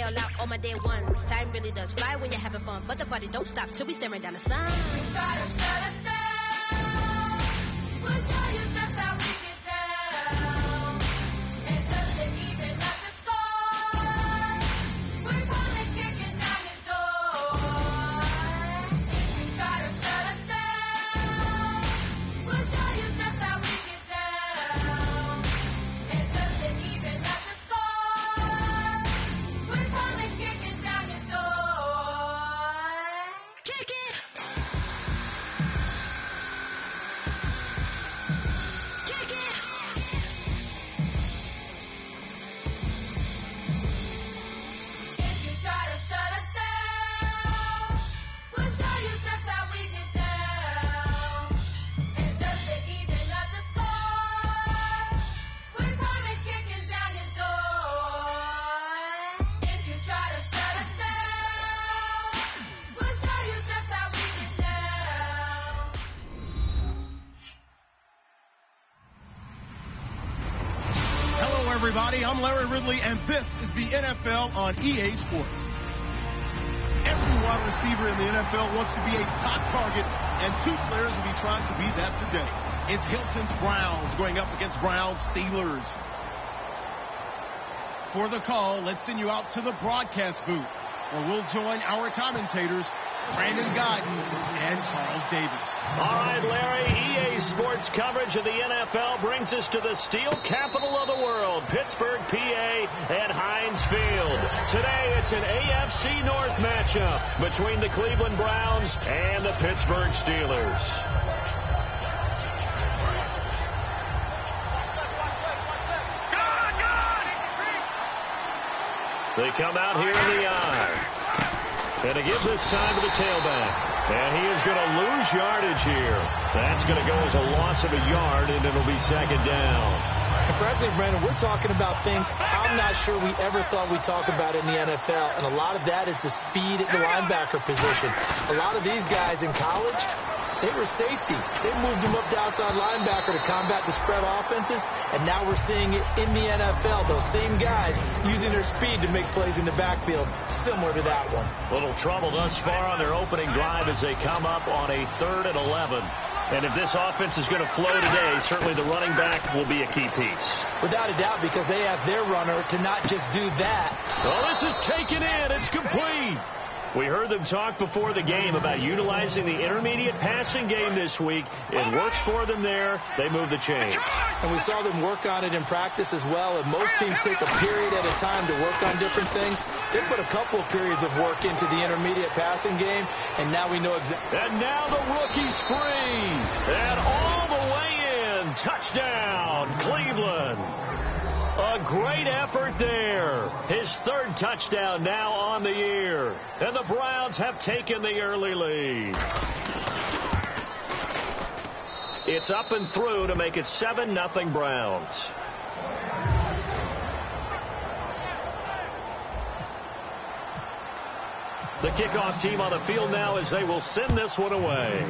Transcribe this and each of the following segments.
all out all my day ones. Time really does fly when you're having fun, but the party don't stop till we staring down the sun. Try to shut us down. We'll show you just how we get down. And just to even up the score, we're coming kicking down your door. If you try to shut us down, we'll show you just how we get down. And just to even up the score, we're coming kicking down your door. Kick it! Kick it! If you try to shut us down, we'll show you just how we get down. And just to even up the score, we're coming kicking down your door. If you try to shut us down, we'll show you just how we get down. Hello, everybody. I'm Larry Ridley, and this is the NFL on EA Sports. Every wide receiver in the NFL wants to be a top target, and two players will be trying to be that today. It's Hilton's Browns going up against Browns Steelers. For the call, let's send you out to the broadcast booth, where we'll join our commentators, Brandon Guyton and Charles Davis. All right, Larry, EA Sports coverage of the NFL brings us to the steel capital of the world, Pittsburgh, PA, at Heinz Field. Today, it's an AFC North matchup between the Cleveland Browns and the Pittsburgh Steelers. They come out here in the eye. And to give this time to the tailback. And he is going to lose yardage here. That's going to go as a loss of a yard, and it'll be second down. And frankly, Brandon, we're talking about things I'm not sure we ever thought we'd talk about in the NFL. And a lot of that is the speed at the linebacker position. A lot of these guys in college, they were safeties. They moved them up to outside linebacker to combat the spread offenses, and now we're seeing it in the NFL. Those same guys using their speed to make plays in the backfield, similar to that one. Little trouble thus far on their opening drive as they come up on a 3rd and 11. And if this offense is going to flow today, certainly the running back will be a key piece. Without a doubt, because they asked their runner to not just do that. Well, this is taken in. It's complete. We heard them talk before the game about utilizing the intermediate passing game this week. It works for them there. They move the chains. And we saw them work on it in practice as well. And most teams take a period at a time to work on different things. They put a couple of periods of work into the intermediate passing game, and now we know exactly. And now the rookie's free. And all the way in. Touchdown, Cleveland. A great effort there. His 3rd touchdown now on the year. And the Browns have taken the early lead. It's up and through to make it 7-0 Browns. The kickoff team on the field now as they will send this one away.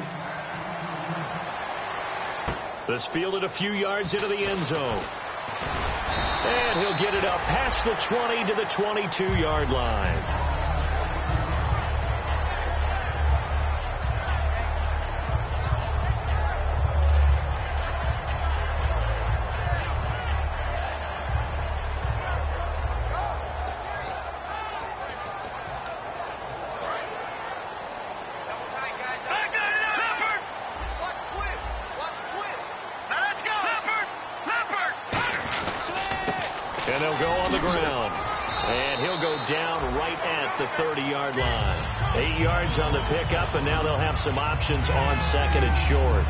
This fielded a few yards into the end zone. And he'll get it up past the 20 to the 22-yard line. And they'll go on the ground. And he'll go down right at the 30-yard line. 8 yards on the pickup, and now they'll have some options on 2nd and short.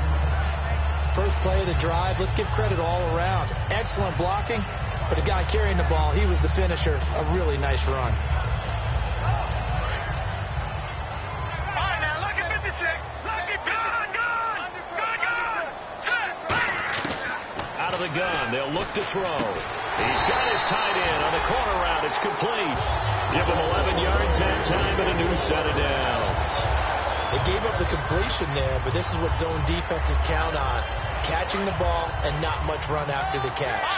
First play of the drive, let's give credit all around. Excellent blocking, but the guy carrying the ball, he was the finisher. A really nice run. Out of the gun, they'll look to throw. He's got his tight end on the corner route. It's complete. Give him 11 yards that time and a new set of downs. They gave up the completion there, but this is what zone defenses count on. Catching the ball and not much run after the catch.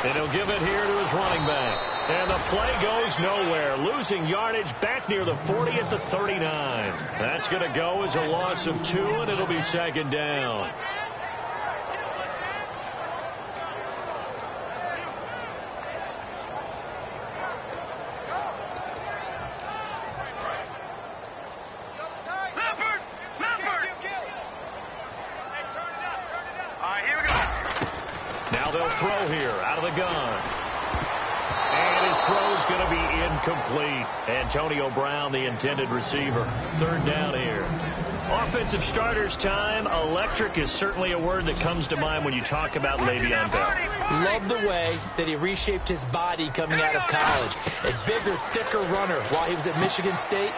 And he'll give it here to his running back. And the play goes nowhere. Losing yardage back near the 40 at the 39. That's going to go as a loss of 2, and it'll be second down. Throw here out of the gun. And his throw is going to be incomplete. Antonio Brown, the intended receiver. Third down here. Offensive starters time. Electric is certainly a word that comes to mind when you talk about Le'Veon Bell. Love the way that he reshaped his body coming out of college. A bigger, thicker runner while he was at Michigan State.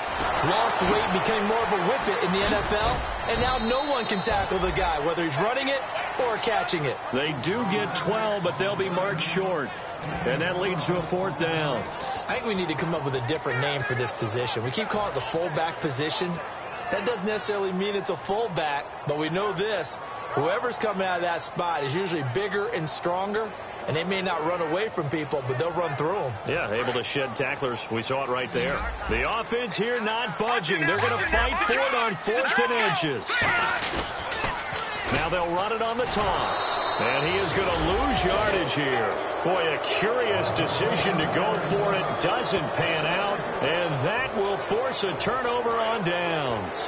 Lost weight, becoming more of a whippet in the NFL. And now no one can tackle the guy, whether he's running it or catching it. They do get 12, but they'll be marked short. And that leads to a fourth down. I think we need to come up with a different name for this position. We keep calling it the fullback position. That doesn't necessarily mean it's a fullback, but we know this. Whoever's coming out of that spot is usually bigger and stronger, and they may not run away from people, but they'll run through them. Yeah, able to shed tacklers. We saw it right there. The offense here not budging. They're going to fight for it on 4th and inches. Now they'll run it on the toss. And he is going to lose yardage here. Boy, a curious decision to go for it. Doesn't pan out. And that will force a turnover on downs.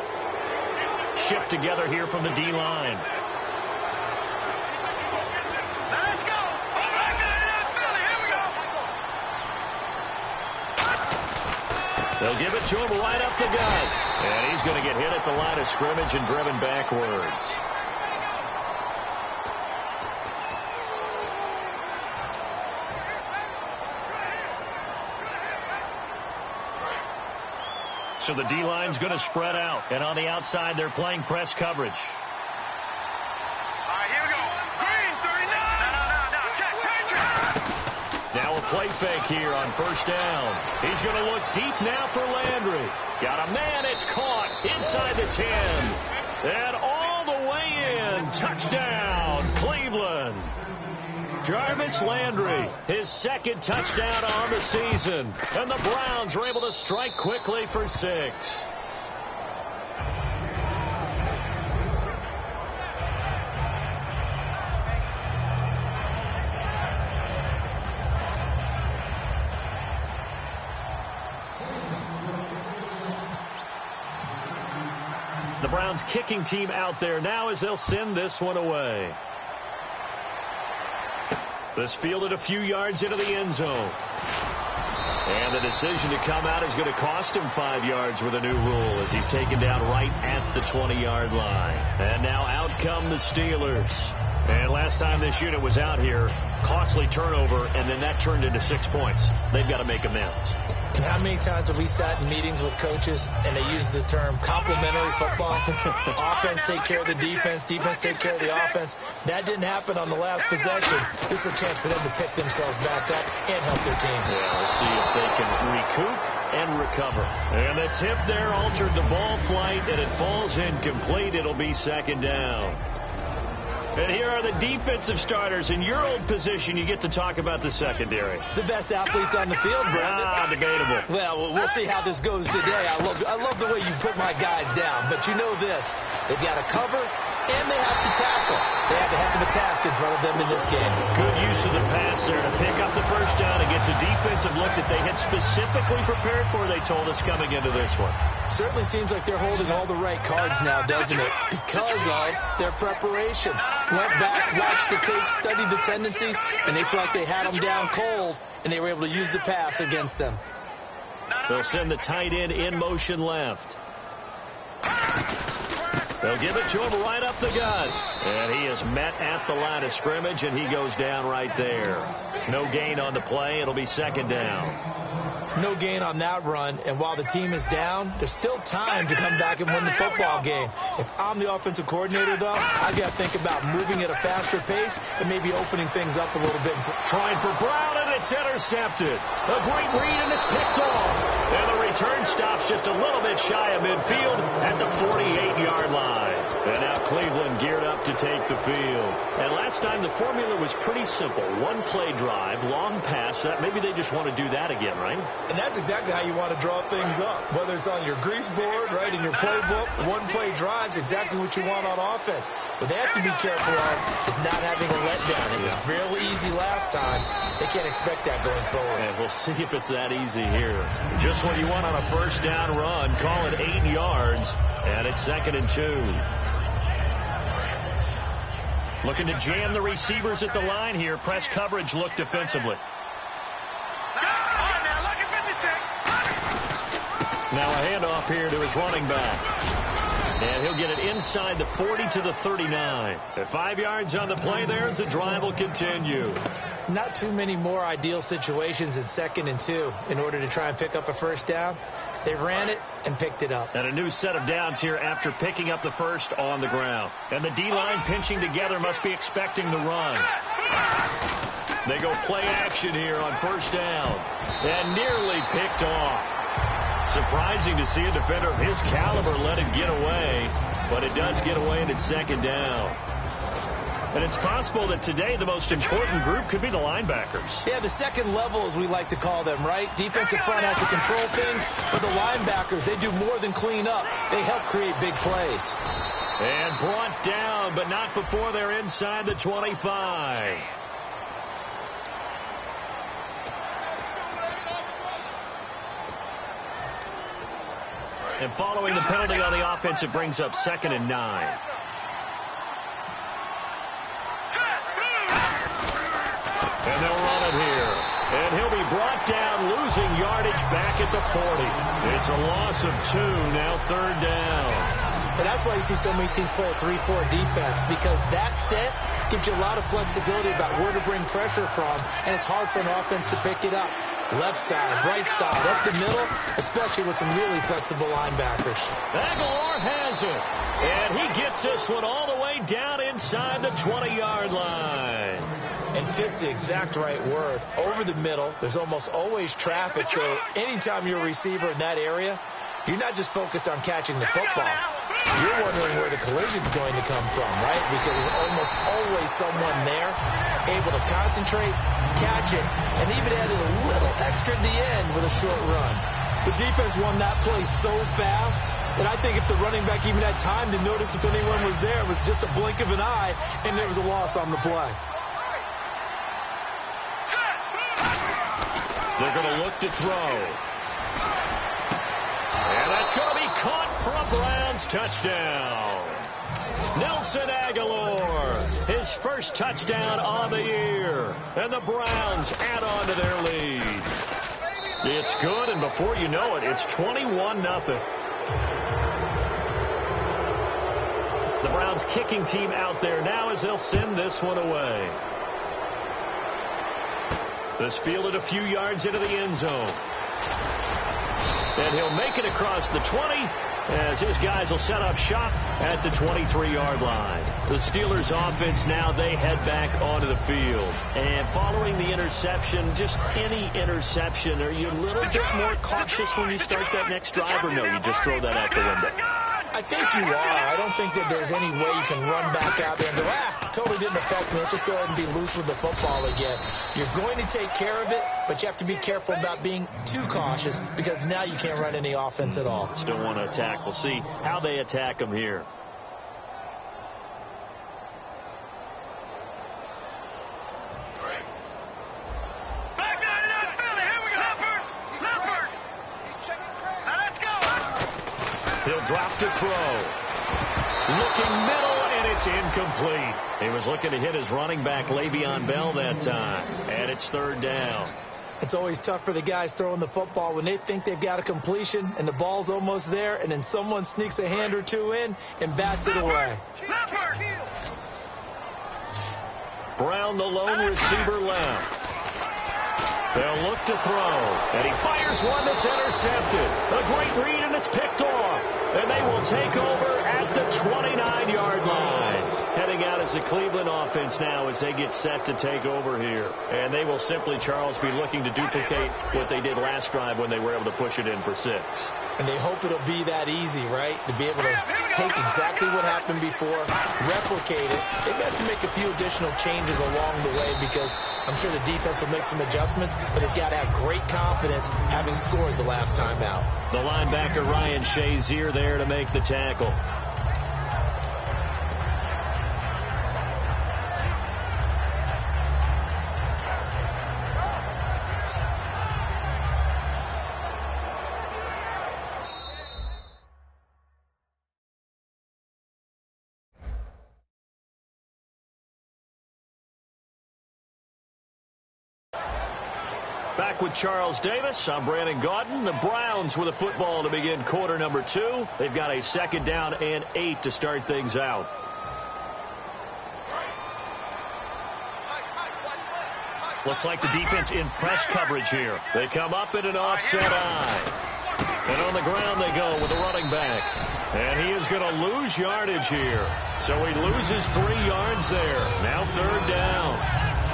Shipped together here from the D-line. Let's go. All right, Philly, here we go. They'll give it to him right up the gut. And he's going to get hit at the line of scrimmage and driven backwards. So the D-line's going to spread out. And on the outside, they're playing press coverage. All right, here we go. Green, 39. No. Check. Now a play fake here on first down. He's going to look deep now for Landry. Got a man. It's caught inside the 10. And all the way in. Touchdown, Cleveland. Jarvis Landry, his second touchdown on the season. And the Browns are able to strike quickly for 6. The Browns kicking team out there now as they'll send this one away. This fielded a few yards into the end zone. And the decision to come out is going to cost him 5 yards with a new rule as he's taken down right at the 20-yard line. And now out come the Steelers. And last time this unit was out here, costly turnover, and then that turned into 6 points. They've got to make amends. And how many times have we sat in meetings with coaches and they use the term complementary football? Offense take care of the defense, defense take care of the offense. That didn't happen on the last possession. This is a chance for them to pick themselves back up and help their team. Yeah, we'll see if they can recoup and recover. And the tip there altered the ball flight, and it falls incomplete. It'll be second down. And here are the defensive starters. In your old position, you get to talk about the secondary. The best athletes on the field, Brandon. Debatable. Well, we'll see how this goes today. I love the way you put my guys down. But you know this. They've got to cover, and they have to tackle. They have a heck of a task in front of them in this game. Good use of the pass there to pick up the first down against a defensive look that they had specifically prepared for, they told us, coming into this one. Certainly seems like they're holding all the right cards now, doesn't it? Because of their preparation. Went back, watched the tape, studied the tendencies, and they feel like they had them down cold, and they were able to use the pass against them. They'll send the tight end in motion left. They'll give it to him right up the gut. And he is met at the line of scrimmage, and he goes down right there. No gain on the play. It'll be second down. No gain on that run, and while the team is down, there's still time to come back and win the football game. If I'm the offensive coordinator, though, I've got to think about moving at a faster pace and maybe opening things up a little bit. Trying for Brown, and it's intercepted. A great read, and it's picked off. And the return stops just a little bit shy of midfield at the 48-yard line. And now Cleveland geared up to take the field. And last time the formula was pretty simple. One play drive, long pass. That maybe they just want to do that again, right? And that's exactly how you want to draw things up. Whether it's on your grease board, right, in your playbook, one play drive's exactly what you want on offense. What they have to be careful of is not having a letdown. It was real easy last time. They can't expect that going forward. And we'll see if it's that easy here. Just what you want on a first down run. Call it 8 yards. And it's 2nd and 2. Looking to jam the receivers at the line here. Press coverage look defensively. Now a handoff here to his running back. And he'll get it inside the 40 to the 39. At 5 yards on the play there as the drive will continue. Not too many more ideal situations in 2nd and 2 in order to try and pick up a first down. They ran it and picked it up. And a new set of downs here after picking up the first on the ground. And the D-line pinching together must be expecting the run. They go play action here on first down. And nearly picked off. Surprising to see a defender of his caliber let it get away. But it does get away and it's 2nd down. And it's possible that today the most important group could be the linebackers. Yeah, the second level, as we like to call them, right? Defensive front has to control things, but the linebackers, they do more than clean up. They help create big plays. And brought down, but not before they're inside the 25. And following the penalty on the offense, it brings up 2nd and 9. And they'll run it here. And he'll be brought down, losing yardage back at the 40. It's a loss of 2, now 3rd down. And that's why you see so many teams play a 3-4 defense, because that set gives you a lot of flexibility about where to bring pressure from, and it's hard for an offense to pick it up. Left side, right side, up the middle, especially with some really flexible linebackers. Aguilar has it. And he gets this one all the way down inside the 20-yard line. And fits the exact right word. Over the middle, there's almost always traffic, so anytime you're a receiver in that area, you're not just focused on catching the football. You're wondering where the collision's going to come from, right? Because there's almost always someone there able to concentrate, catch it, and even added a little extra at the end with a short run. The defense won that play so fast that I think if the running back even had time to notice if anyone was there, it was just a blink of an eye, and there was a loss on the play. They're going to look to throw. And that's going to be caught for a Browns touchdown. Nelson Aguilar, his first touchdown on the year. And the Browns add on to their lead. It's good, and before you know it, it's 21-0. The Browns kicking team out there now as they'll send this one away. This fielded a few yards into the end zone. And he'll make it across the 20 as his guys will set up shop at the 23-yard line. The Steelers offense now, they head back onto the field. And following the interception, just any interception, are you a little bit more cautious when you start that next drive, or no, you just throw that out the window? I think you are. I don't think that there's any way you can run back out there and go, totally didn't affect me. Let's just go ahead and be loose with the football again. You're going to take care of it, but you have to be careful about being too cautious because now you can't run any offense at all. Still want to attack. We'll see how they attack them here. He'll drop to throw. Looking middle, and it's incomplete. He was looking to hit his running back, Le'Veon Bell, that time. And it's 3rd down. It's always tough for the guys throwing the football when they think they've got a completion and the ball's almost there, and then someone sneaks a hand or two in and bats it away. Brown, the lone receiver, left. They'll look to throw, and he fires one that's intercepted. A great read, and it's picked off. And they will take over at the 29-yard line. Heading out as the Cleveland offense now as they get set to take over here. And they will simply, Charles, be looking to duplicate what they did last drive when they were able to push it in for 6. and they hope it'll be that easy, right? To be able to take exactly what happened before, replicate it. They have to make a few additional changes along the way because I'm sure the defense will make some adjustments, but they've got to have great confidence having scored the last time out. The linebacker Ryan Shazier there to make the tackle. Back with Charles Davis. I'm Brandon Gaudin. The Browns with a football to begin quarter number 2. They've got a 2nd down and 8 to start things out. Looks like the defense in press coverage here. They come up in an offset eye. And on the ground they go with the running back. And he is going to lose yardage here. So he loses 3 yards there. Now 3rd down.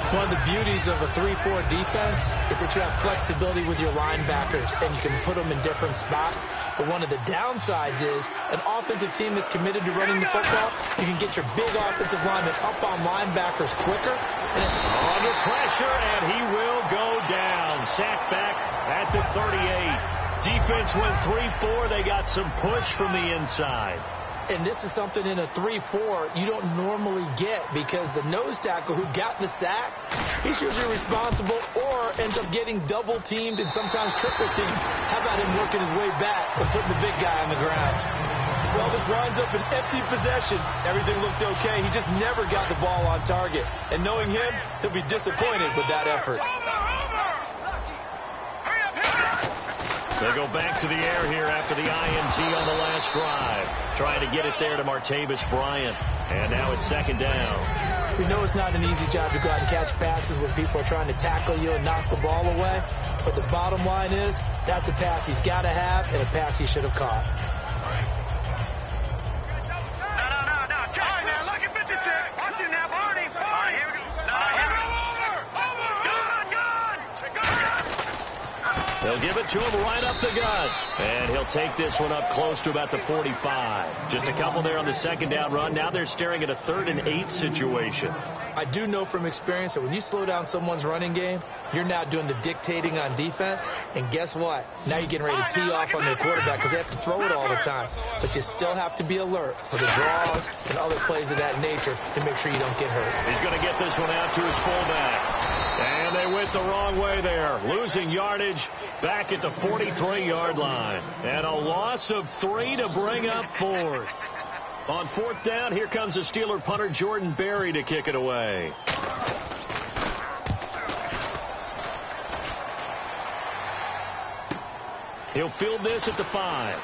One of the beauties of a 3-4 defense is that you have flexibility with your linebackers, and you can put them in different spots. But one of the downsides is an offensive team that's committed to running the football, you can get your big offensive linemen up on linebackers quicker. And under pressure, and he will go down. Sacked back at the 38. Defense went 3-4. They got some push from the inside. And this is something in a 3-4 you don't normally get because the nose tackle who got the sack, he's usually responsible or ends up getting double teamed and sometimes triple teamed. How about him working his way back and putting the big guy on the ground? Well, this winds up an empty possession. Everything looked okay. He just never got the ball on target. And knowing him, he'll be disappointed with that effort. They go back to the air here after the INT on the last drive. Trying to get it there to Martavis Bryant. And now it's 2nd down. We know it's not an easy job to go out and catch passes when people are trying to tackle you and knock the ball away. But the bottom line is, that's a pass he's got to have and a pass he should have caught. No. All right, man, look at 56. Watch it now, Barney. All right, here we go. They'll give it to him right up the gut. And he'll take this one up close to about the 45. Just a couple there on the 2nd down run. Now they're staring at a 3rd and 8 situation. I do know from experience that when you slow down someone's running game, you're now doing the dictating on defense. And guess what? Now you're getting ready to tee off on their quarterback because they have to throw it all the time. But you still have to be alert for the draws and other plays of that nature to make sure you don't get hurt. He's going to get this one out to his fullback. And they went the wrong way there. Losing yardage back at the 43-yard line. And a loss of 3 to bring up 4th. On 4th down, here comes the Steeler punter Jordan Berry to kick it away. He'll field this at the 5.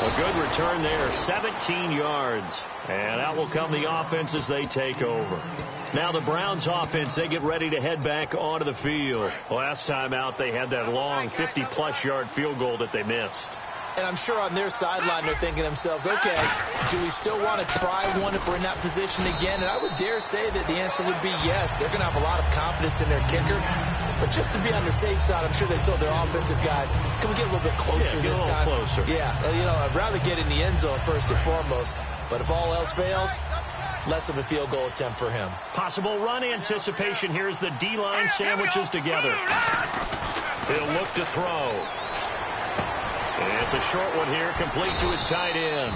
A good return there, 17 yards. And out will come the offense as they take over. Now the Browns offense, they get ready to head back onto the field. Last time out, they had that long 50-plus yard field goal that they missed. And I'm sure on their sideline they're thinking to themselves, okay, do we still want to try one if we're in that position again? And I would dare say that the answer would be yes. They're going to have a lot of confidence in their kicker. But just to be on the safe side, I'm sure they told their offensive guys, can we get a little bit closer this time? Closer. Yeah, I'd rather get in the end zone first and foremost. But if all else fails, less of a field goal attempt for him. Possible run anticipation here as the D-line sandwiches together. He'll look to throw. And it's a short one here, complete to his tight end.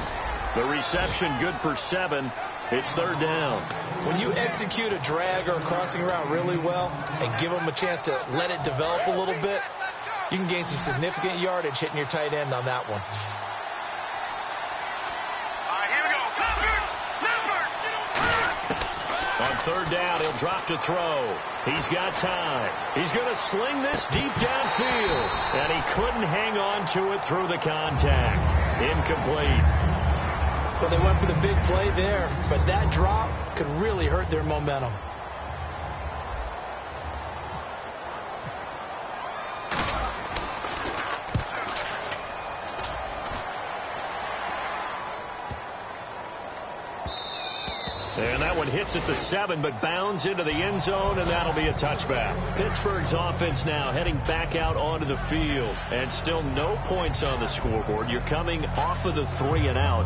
The reception good for 7. It's 3rd down. When you execute a drag or a crossing route really well and give them a chance to let it develop a little bit, you can gain some significant yardage hitting your tight end on that one. On 3rd down, he'll drop to throw. He's got time. He's going to sling this deep downfield. And he couldn't hang on to it through the contact. Incomplete. Well, they went for the big play there, but that drop could really hurt their momentum. And that one hits at the 7, but bounds into the end zone, and that'll be a touchback. Pittsburgh's offense now heading back out onto the field, and still no points on the scoreboard. You're coming off of the 3 and out.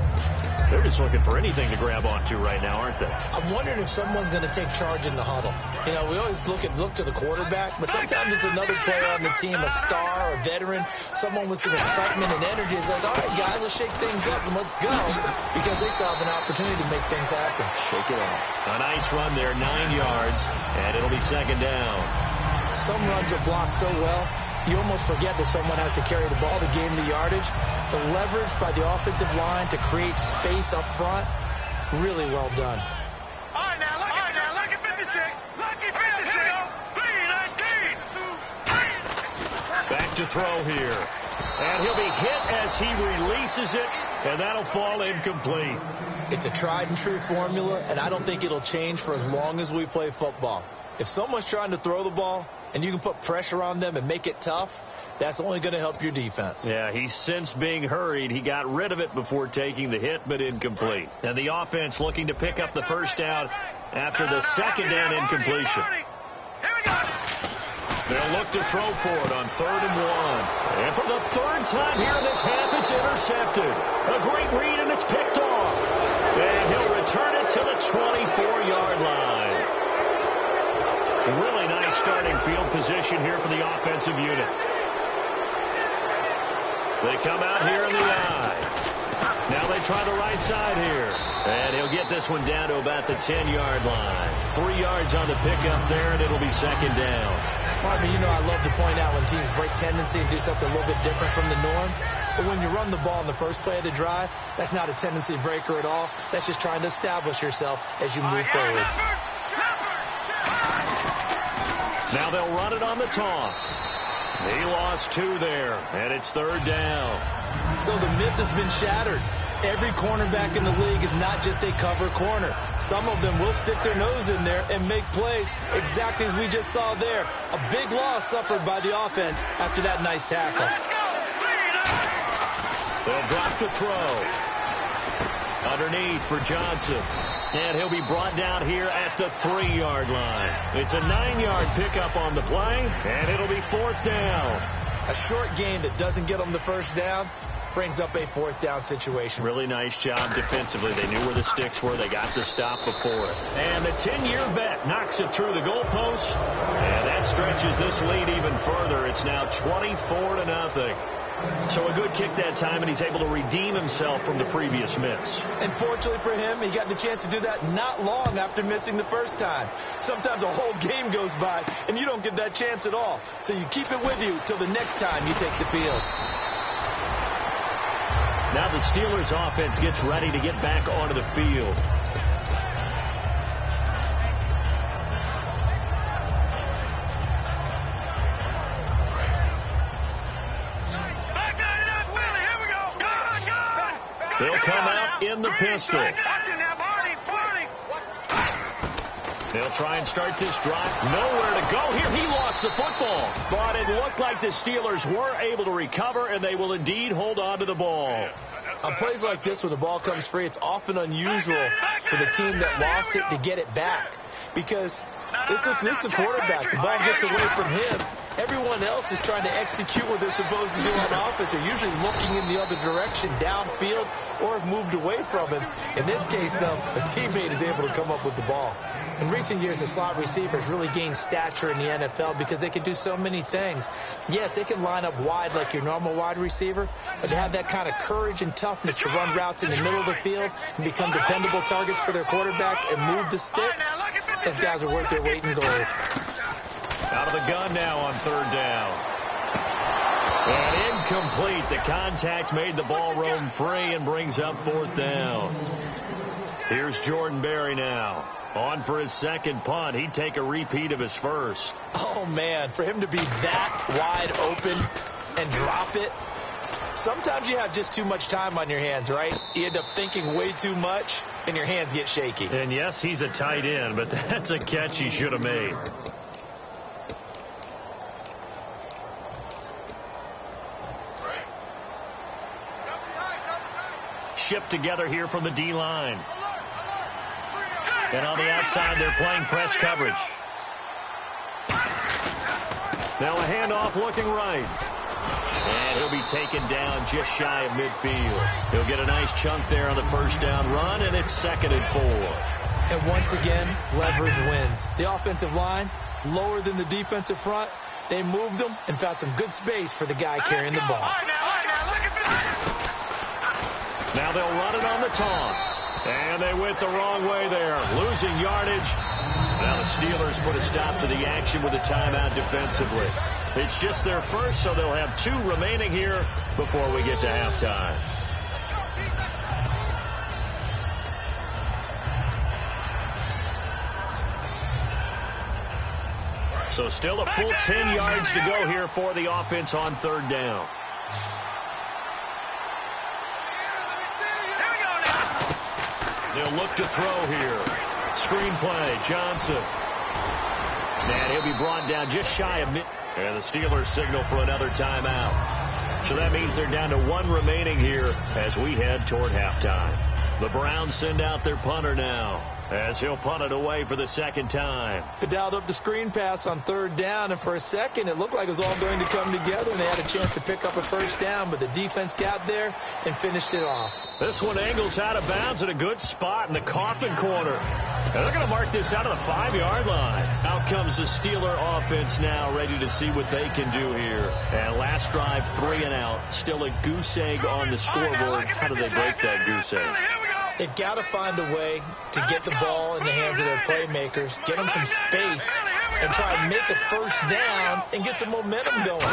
They're just looking for anything to grab onto right now, aren't they? I'm wondering if someone's going to take charge in the huddle. You know, we always look to the quarterback, but sometimes it's another player on the team, a star or a veteran, someone with some excitement and energy. It's like, all right, guys, let's shake things up and let's go, because they still have an opportunity to make things happen. Shake it off. A nice run there, 9 yards, and it'll be 2nd down. Some runs are blocked so well, you almost forget that someone has to carry the ball to gain the yardage. The leverage by the offensive line to create space up front, really well done. All right, now, look at 56. Lucky 56. 3-19. Back to throw here. And he'll be hit as he releases it, and that'll fall incomplete. It's a tried and true formula, and I don't think it'll change for as long as we play football. If someone's trying to throw the ball and you can put pressure on them and make it tough, that's only going to help your defense. Yeah, he's since being hurried. He got rid of it before taking the hit, but incomplete. And the offense looking to pick up the first down after the 2nd down incompletion. They'll look to throw for it on 3rd and 1. And for the 3rd time here in this half, it's intercepted. A great read, and it's picked off. And he'll return it to the 24-yard line. Really nice starting field position here for the offensive unit. They come out here in the eye. Now they try the right side here. And he'll get this one down to about the 10-yard line. 3 yards on the pickup there, and it'll be 2nd down. Marvin, you know I love to point out when teams break tendency and do something a little bit different from the norm. But when you run the ball in the first play of the drive, that's not a tendency breaker at all. That's just trying to establish yourself as you move forward. Now they'll run it on the toss. He lost 2 there, and it's 3rd down. So the myth has been shattered. Every cornerback in the league is not just a cover corner. Some of them will stick their nose in there and make plays exactly as we just saw there. A big loss suffered by the offense after that nice tackle. They'll drop to throw. Underneath for Johnson. And he'll be brought down here at the 3-yard line. It's a 9-yard pickup on the play, and it'll be 4th down. A short gain that doesn't get them the first down brings up a 4th down situation. Really nice job defensively. They knew where the sticks were. They got the stop before it. And the 10-year vet knocks it through the goalpost, and that stretches this lead even further. It's now 24-0. So a good kick that time, and he's able to redeem himself from the previous miss. And fortunately for him, he got the chance to do that not long after missing the first time. Sometimes a whole game goes by, and you don't get that chance at all. So you keep it with you till the next time you take the field. Now the Steelers offense gets ready to get back onto the field. They'll come out in the pistol. They'll try and start this drive. Nowhere to go here. He lost the football. But it looked like the Steelers were able to recover, and they will indeed hold on to the ball. On plays like this where the ball comes free, it's often unusual for the team that lost it to get it back. Because this is the quarterback. The ball gets away from him. Everyone else is trying to execute what they're supposed to do on offense. They're usually looking in the other direction, downfield, or have moved away from him. In this case, though, a teammate is able to come up with the ball. In recent years, the slot receivers really gained stature in the NFL because they can do so many things. Yes, they can line up wide like your normal wide receiver, but they have that kind of courage and toughness to run routes in the middle of the field and become dependable targets for their quarterbacks and move the sticks. Those guys are worth their weight in gold. Out of the gun now on 3rd down. And incomplete. The contact made the ball roam free and brings up 4th down. Here's Jordan Berry now. On for his 2nd punt. He'd take a repeat of his first. Oh, man, for him to be that wide open and drop it. Sometimes you have just too much time on your hands, right? You end up thinking way too much, and your hands get shaky. And, yes, he's a tight end, but that's a catch he should have made. Shipped together here from the D-line. And on the outside, they're playing press coverage. Now a handoff looking right. And he'll be taken down just shy of midfield. He'll get a nice chunk there on the first down run, and it's 2nd and 4. And once again, leverage wins. The offensive line, lower than the defensive front. They moved them and found some good space for the guy carrying the ball. Now they'll run it on the toss. And they went the wrong way there, losing yardage. Now the Steelers put a stop to the action with a timeout defensively. It's just their first, so they'll have 2 remaining here before we get to halftime. So still a full 10 yards to go here for the offense on 3rd down. They'll look to throw here. Screen play, Johnson. And he'll be brought down just shy of mid. And the Steelers signal for another timeout. So that means they're down to 1 remaining here as we head toward halftime. The Browns send out their punter now, as he'll punt it away for the 2nd time. They dialed up the screen pass on 3rd down, and for a second it looked like it was all going to come together, and they had a chance to pick up a first down, but the defense got there and finished it off. This one angles out of bounds at a good spot in the coffin corner. And they're going to mark this out of the 5-yard line. Out comes the Steeler offense now, ready to see what they can do here. And last drive, 3 and out. Still a goose egg on the scoreboard. How do they break that goose egg? They've got to find a way to get the ball in the hands of their playmakers, get them some space, and try and make a first down and get some momentum going.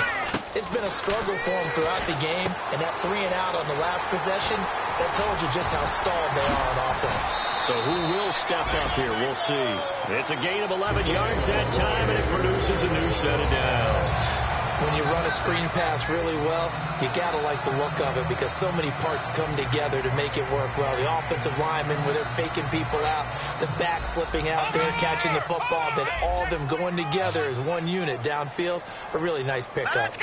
It's been a struggle for them throughout the game, and that 3 and out on the last possession, that told you just how stalled they are on offense. So who will step up here? We'll see. It's a gain of 11 yards that time, and it produces a new set of downs. When you run a screen pass really well, you got to like the look of it because so many parts come together to make it work well. The offensive linemen, where they're faking people out, the back slipping out there, catching the football, then all of them going together as one unit downfield. A really nice pickup.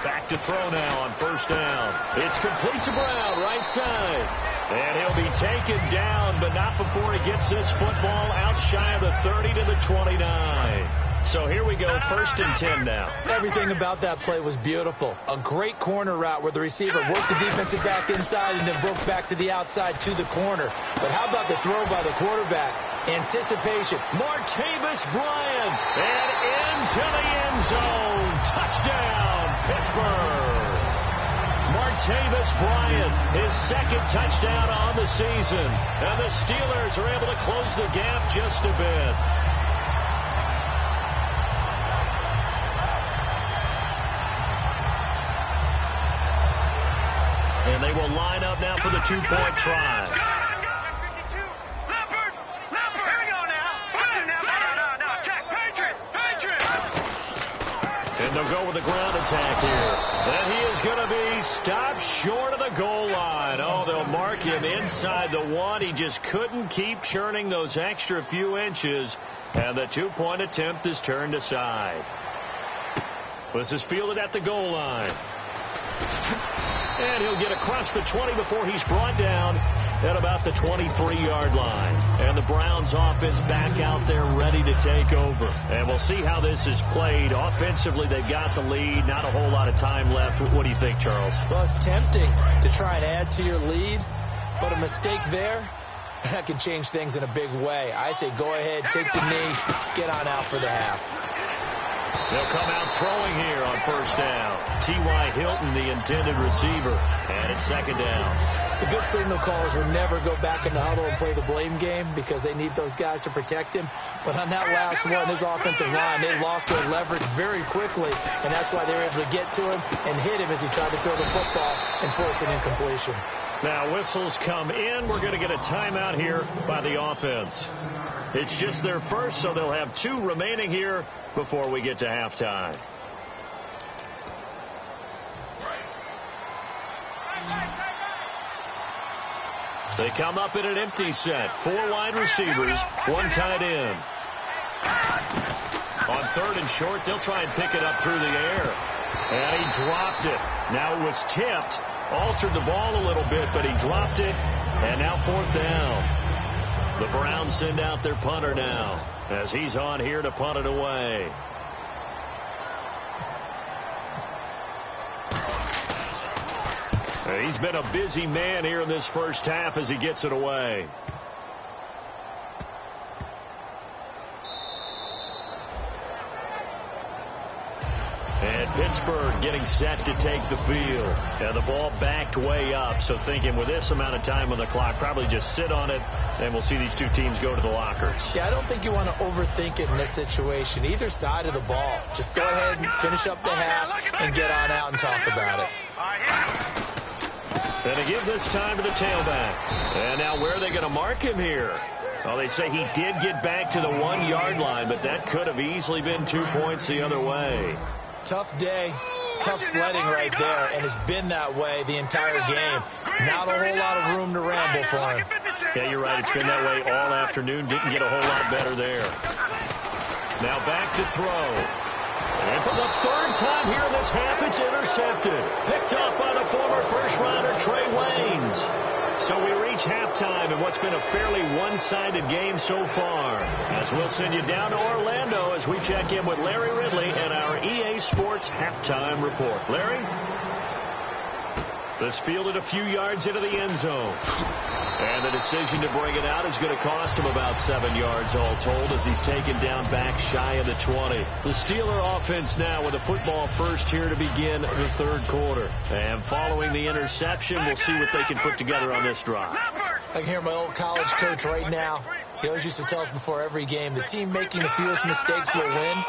Back to throw now on 1st down. It's complete to Brown, right side. And he'll be taken down, but not before he gets this football out shy of the 30 to the 29. So here we go, 1st and 10 now. Everything about that play was beautiful. A great corner route where the receiver worked the defensive back inside and then broke back to the outside to the corner. But how about the throw by the quarterback? Anticipation. Martavis Bryant, and into the end zone. Touchdown, Pittsburgh. Martavis Bryant, his 2nd touchdown on the season. And the Steelers are able to close the gap just a bit. And they will line up now for the 2-point try. And they'll go with the ground attack here. And he is going to be stopped short of the goal line. Oh, they'll mark him inside the 1. He just couldn't keep churning those extra few inches. And the 2-point attempt is turned aside. This is fielded at the goal line. And he'll get across the 20 before he's brought down at about the 23-yard line. And the Browns offense back out there ready to take over. And we'll see how this is played. Offensively, they've got the lead. Not a whole lot of time left. What do you think, Charles? Well, it's tempting to try and add to your lead, but a mistake there, that can change things in a big way. I say go ahead, take the knee, get on out for the half. They'll come out throwing here on 1st down. T.Y. Hilton, the intended receiver, and it's 2nd down. The good signal callers will never go back in the huddle and play the blame game because they need those guys to protect him. But on that last one, his offensive line, they lost their leverage very quickly, and that's why they were able to get to him and hit him as he tried to throw the football and force an incompletion. Now whistles come in. We're going to get a timeout here by the offense. It's just their first, so they'll have 2 remaining here before we get to halftime. They come up in an empty set. 4 wide receivers, 1 tight end. On 3rd and short, they'll try and pick it up through the air. And he dropped it. Now it was tipped. Altered the ball a little bit, but he dropped it. And now 4th down. The Browns send out their punter now as he's on here to punt it away. He's been a busy man here in this first half as he gets it away. And Pittsburgh getting set to take the field. And the ball backed way up. So thinking with this amount of time on the clock, probably just sit on it, and we'll see these two teams go to the lockers. Yeah, I don't think you want to overthink it in this situation. Either side of the ball. Just go ahead and finish up the half and get on out and talk about it. And to give this time to the tailback. And now where are they going to mark him here? Well, they say he did get back to the 1-yard line, but that could have easily been 2 points the other way. Tough day, tough sledding right there, and it's been that way the entire game. Not a whole lot of room to ramble for him. Yeah, you're right. It's been that way all afternoon. Didn't get a whole lot better there. Now back to throw. And for the third time here in this half, it's intercepted. Picked off by the former first-rounder Trey Waynes. So we reach halftime in what's been a fairly one-sided game so far. As we'll send you down to Orlando as we check in with Larry Ridley and our EA Sports Halftime Report. Larry? This fielded a few yards into the end zone. And the decision to bring it out is going to cost him about 7 yards all told as he's taken down back shy of the 20. The Steeler offense now with a football first here to begin the third quarter. And following the interception, we'll see what they can put together on this drive. I can hear my old college coach right now. He always used to tell us before every game, the team making the fewest mistakes will win.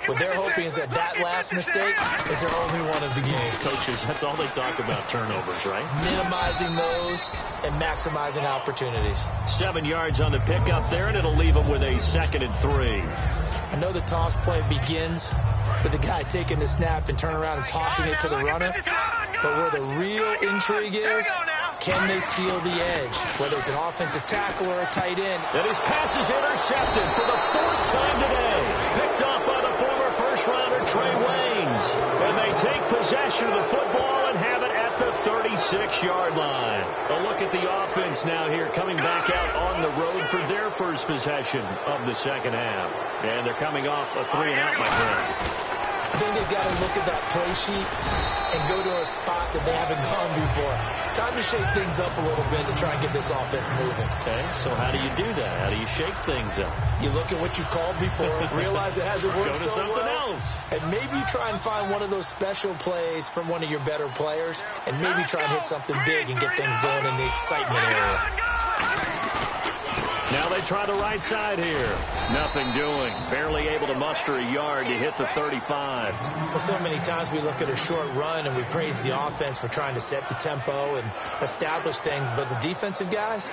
What they're hoping is that last mistake is their only one of the game. Coaches, that's all they talk about, turnovers, right? Minimizing those and maximizing opportunities. 7 yards on the pickup there, and it'll leave them with a 2nd and 3. I know the toss play begins with the guy taking the snap and turning around and tossing it to the runner. But where the real intrigue is, can they steal the edge? Whether it's an offensive tackle or a tight end. And his pass is intercepted for the 4th time today. Picked off by the former first-rounder Trey Waynes. And they take possession of the football and have it at the 36-yard line. A look at the offense now here coming back out on the road for their first possession of the second half. And they're coming off a 3-and-out, my friend. I think they've got to look at that play sheet and go to a spot that they haven't gone before. Time to shake things up a little bit to try and get this offense moving. Okay, so how do you do that? How do you shake things up? You look at what you called before, realize it hasn't worked Go to something else. And maybe you try and find one of those special plays from one of your better players, and maybe try and hit something big and get things going in the excitement area. Now they try the right side here. Nothing doing. Barely able to muster a yard to hit the 35. Well, so many times we look at a short run and we praise the offense for trying to set the tempo and establish things. But the defensive guys,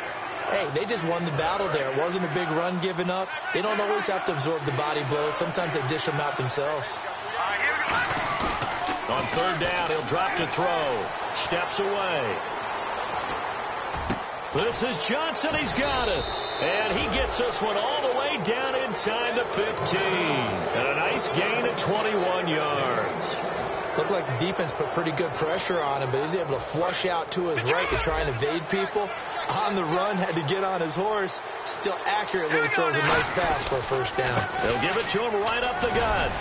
hey, they just won the battle there. It wasn't a big run given up. They don't always have to absorb the body blows. Sometimes they dish them out themselves. On 3rd down, he'll drop to throw. Steps away. This is Johnson. He's got it. And he gets this one all the way down inside the 15. And a nice gain of 21 yards. Looked like the defense put pretty good pressure on him, but he's able to flush out to his right to try and evade people. On the run, had to get on his horse. Still accurately throws a nice pass for a first down. They'll give it to him right up the gut.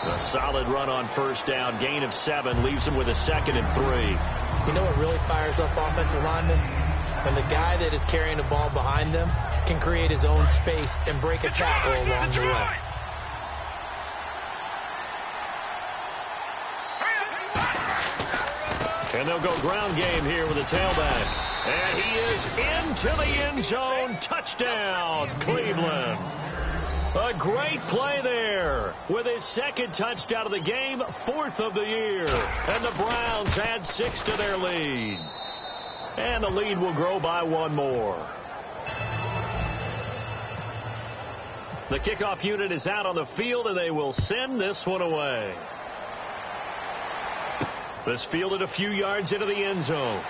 A solid run on first down. Gain of 7 leaves him with a 2nd and 3. You know what really fires up offensive linemen? When the guy that is carrying the ball behind them can create his own space and break a tackle along the way. And they'll go ground game here with a tailback. And he is into the end zone. Touchdown, Cleveland. A great play there with his 2nd touchdown of the game, 4th of the year. And the Browns add 6 to their lead. And the lead will grow by 1 more. The kickoff unit is out on the field, and they will send this one away. This fielded a few yards into the end zone.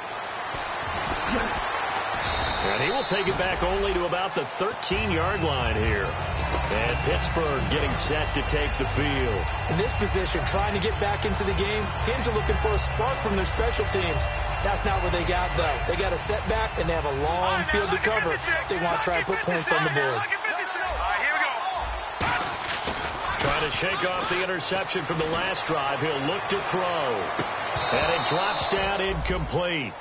And he will take it back only to about the 13-yard line here. And Pittsburgh getting set to take the field. In this position, trying to get back into the game, teams are looking for a spark from their special teams. That's not what they got, though. They got a setback, and they have a long field to cover if they want to try and put points on the board. Trying to shake off the interception from the last drive. He'll look to throw. And it drops down incomplete.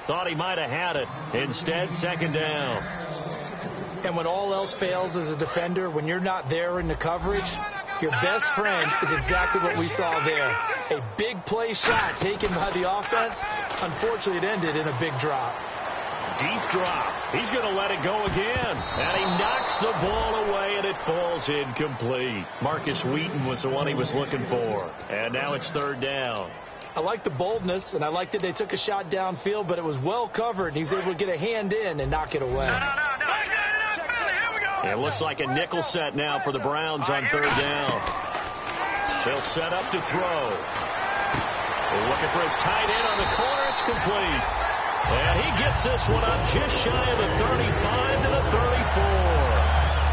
Thought he might have had it. Instead, second down. And when all else fails as a defender, when you're not there in the coverage, your best friend is exactly what we saw there. A big play shot taken by the offense. Unfortunately, it ended in a big drop. Deep drop. He's going to let it go again. And he knocks the ball away, and it falls incomplete. Marcus Wheaton was the one he was looking for. And now it's third down. I like the boldness, and I like that they took a shot downfield, but it was well covered, and he was able to get a hand in and knock it away. It looks like a nickel set now for the Browns on third down. They'll set up to throw. They're looking for his tight end on the corner. It's complete. And he gets this one up just shy of the 35 to the 34.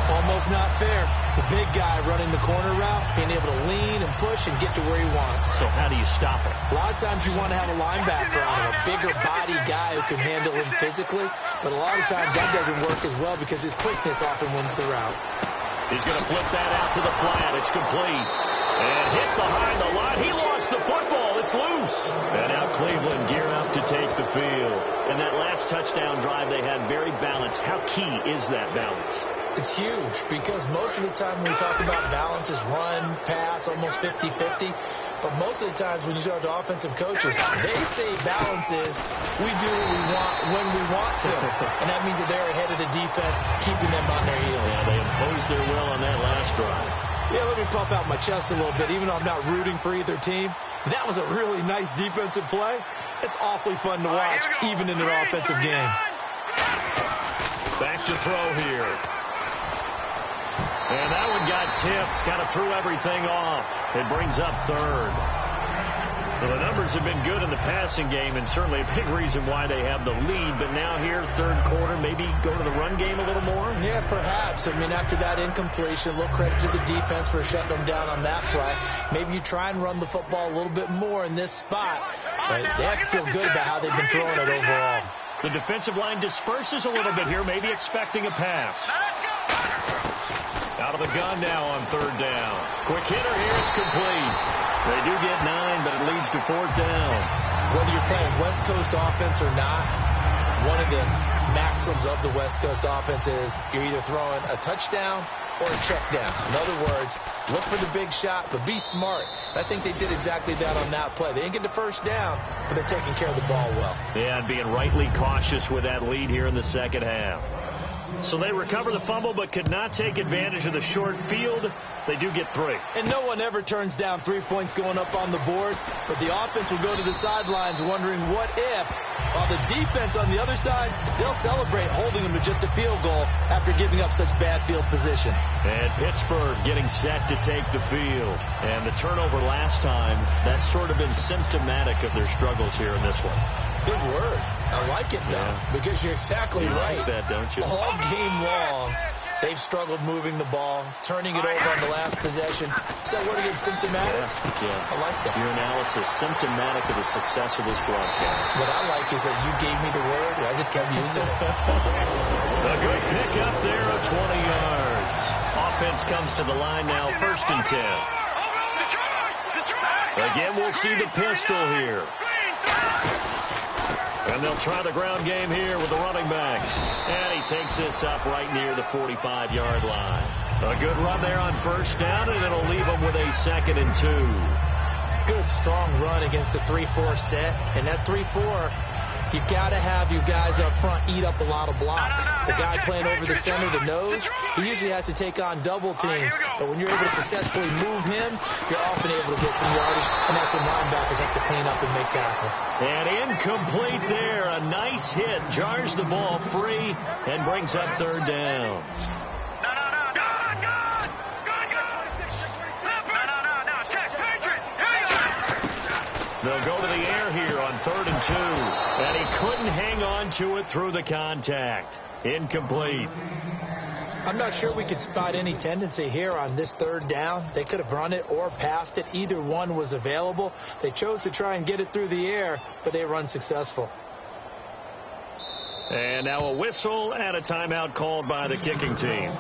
Almost not fair. The big guy running the corner route, being able to lean and push and get to where he wants. So how do you stop it? A lot of times you want to have a linebacker on him, a bigger body guy who can handle him physically. But a lot of times that doesn't work as well because his quickness often wins the route. He's going to flip that out to the flat. It's complete. And hit behind the line. He lost the football. It's loose. And now Cleveland gear up to take the field. And that last touchdown drive they had very balanced. How key is that balance? It's huge because most of the time when we talk about balance is run, pass, almost 50-50. But most of the times when you talk to offensive coaches, they say balance is we do what we want when we want to. And that means that they're ahead of the defense, keeping them on their heels. Yeah, they imposed their will on that last drive. Yeah, let me puff out my chest a little bit. Even though I'm not rooting for either team, that was a really nice defensive play. It's awfully fun to watch, even in an offensive game. Back to throw here. And that one got tipped. Kind of threw everything off. It brings up third. Well, the numbers have been good in the passing game, and certainly a big reason why they have the lead. But now here, third quarter, maybe go to the run game a little more? Yeah, perhaps. I mean, after that incompletion, a little credit to the defense for shutting them down on that play. Maybe you try and run the football a little bit more in this spot. But they have to feel good about how they've been throwing it overall. The defensive line disperses a little bit here, maybe expecting a pass. Out of the gun now on third down. Quick hitter here, it's complete. They do get 9, but it leads to fourth down. Whether you're playing West Coast offense or not, one of the maxims of the West Coast offense is you're either throwing a touchdown or a check down. In other words, look for the big shot, but be smart. I think they did exactly that on that play. They didn't get the first down, but they're taking care of the ball well. Yeah, and being rightly cautious with that lead here in the second half. So they recover the fumble but could not take advantage of the short field. They do get 3. And no one ever turns down 3 points going up on the board, but the offense will go to the sidelines wondering what if, while the defense on the other side, they'll celebrate holding them to just a field goal after giving up such bad field position. And Pittsburgh getting set to take the field. And the turnover last time, that's sort of been symptomatic of their struggles here in this one. Good word. I like it, though, because you're exactly right. You like that, don't you? All game long, they've struggled moving the ball, turning it over on the last possession. Is that word again, symptomatic? Yeah. I like that. Your analysis, symptomatic of the success of this broadcast. What I like is that you gave me the word, and I just kept using it. A good pick up there of 20 yards. Offense comes to the line now, 1st and 10. Again, we'll see the pistol here. And they'll try the ground game here with the running back. And he takes this up right near the 45-yard line. A good run there on first down, and it'll leave them with a 2nd and 2. Good, strong run against the 3-4 set. And that 3-4, you've got to have you guys up front eat up a lot of blocks. The guy playing over the center, the nose, he usually has to take on double teams. But when you're able to successfully move him, you're often able to get some yardage, and that's when linebackers have to clean up and make tackles. And incomplete there. A nice hit. Jars the ball free and brings up third down. They'll go to the air here on 3rd and 2. And he couldn't hang on to it through the contact. Incomplete. I'm not sure we could spot any tendency here on this 3rd down. They could have run it or passed it. Either one was available. They chose to try and get it through the air, but they were unsuccessful. And now a whistle and a timeout called by the kicking team.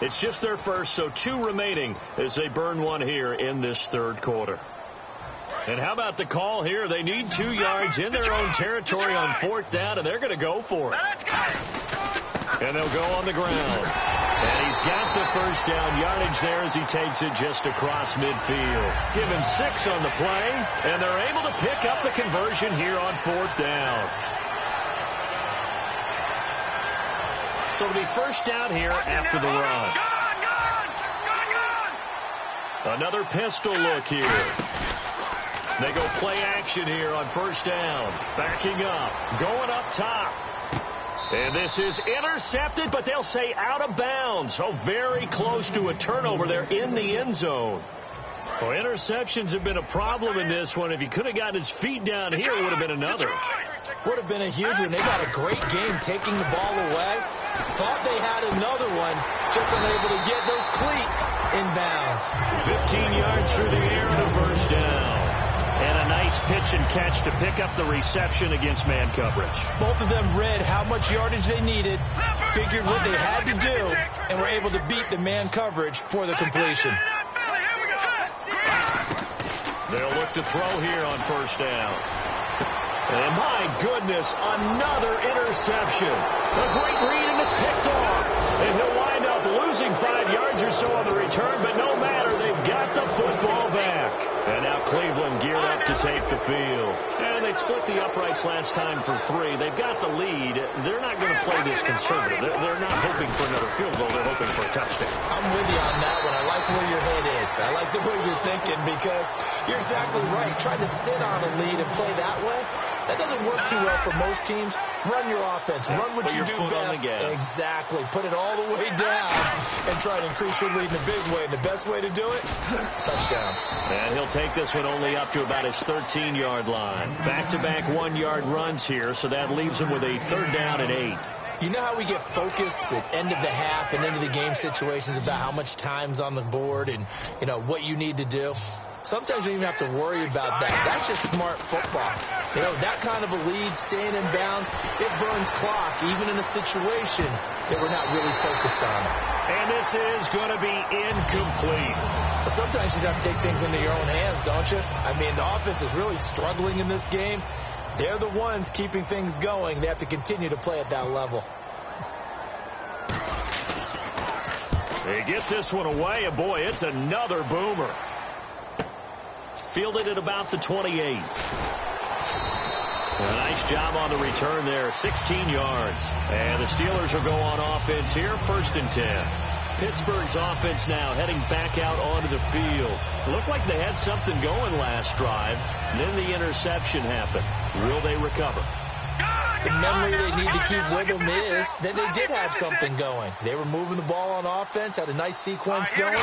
It's just their first, so 2 remaining as they burn one here in this 3rd quarter. And how about the call here? They need 2 yards in their own territory on 4th down, and they're going to go for it. And they'll go on the ground. And he's got the 1st down yardage there as he takes it just across midfield. Give him 6 on the play, and they're able to pick up the conversion here on 4th down. So it'll be 1st down here after the run. Another pistol look here. They go play action here on 1st down. Backing up. Going up top. And this is intercepted, but they'll say out of bounds. So very close to a turnover there in the end zone. Well, interceptions have been a problem in this one. If he could have gotten his feet down here, it would have been another. Would have been a huge one. They got a great game taking the ball away. Thought they had another one, just unable to get those cleats in bounds. 15 yards through the air and a 1st down. And a nice pitch and catch to pick up the reception against man coverage. Both of them read how much yardage they needed, figured what they had to do, and were able to beat the man coverage for the completion. They'll look to throw here on 1st down. And my goodness, another interception. A great read, and it's picked off. And he'll wind up losing 5 yards or so on the return, but no matter, they've got the football back. And now Cleveland geared up to take the field. And they split the uprights last time for 3. They've got the lead. They're not going to play this conservative. They're not hoping for another field goal. They're hoping for a touchdown. I'm with you on that one. I like where your head is. I like the way you're thinking because you're exactly right. Trying to sit on a lead and play that way, that doesn't work too well for most teams. Run your offense. Run what you do best. Exactly. Put it all the way down and try to increase your lead in a big way. And the best way to do it, touchdowns. And he'll take this one only up to about his 13-yard line. Back-to-back 1-yard runs here, so that leaves him with a 3rd down and 8. You know how we get focused at end of the half and into the game situations about how much time's on the board and, you know, what you need to do? Sometimes you don't even have to worry about that. That's just smart football. You know, that kind of a lead, staying in bounds, it burns clock, even in a situation that we're not really focused on. And this is going to be incomplete. But sometimes you just have to take things into your own hands, don't you? I mean, the offense is really struggling in this game. They're the ones keeping things going. They have to continue to play at that level. He gets this one away, and boy, it's another boomer. Fielded at about the 28. A nice job on the return there, 16 yards. And the Steelers will go on offense here, 1st and 10. Pittsburgh's offense now heading back out onto the field. It looked like they had something going last drive. Then the interception happened. Will they recover? The memory they need to keep with them is that they did have something going. They were moving the ball on offense, had a nice sequence going.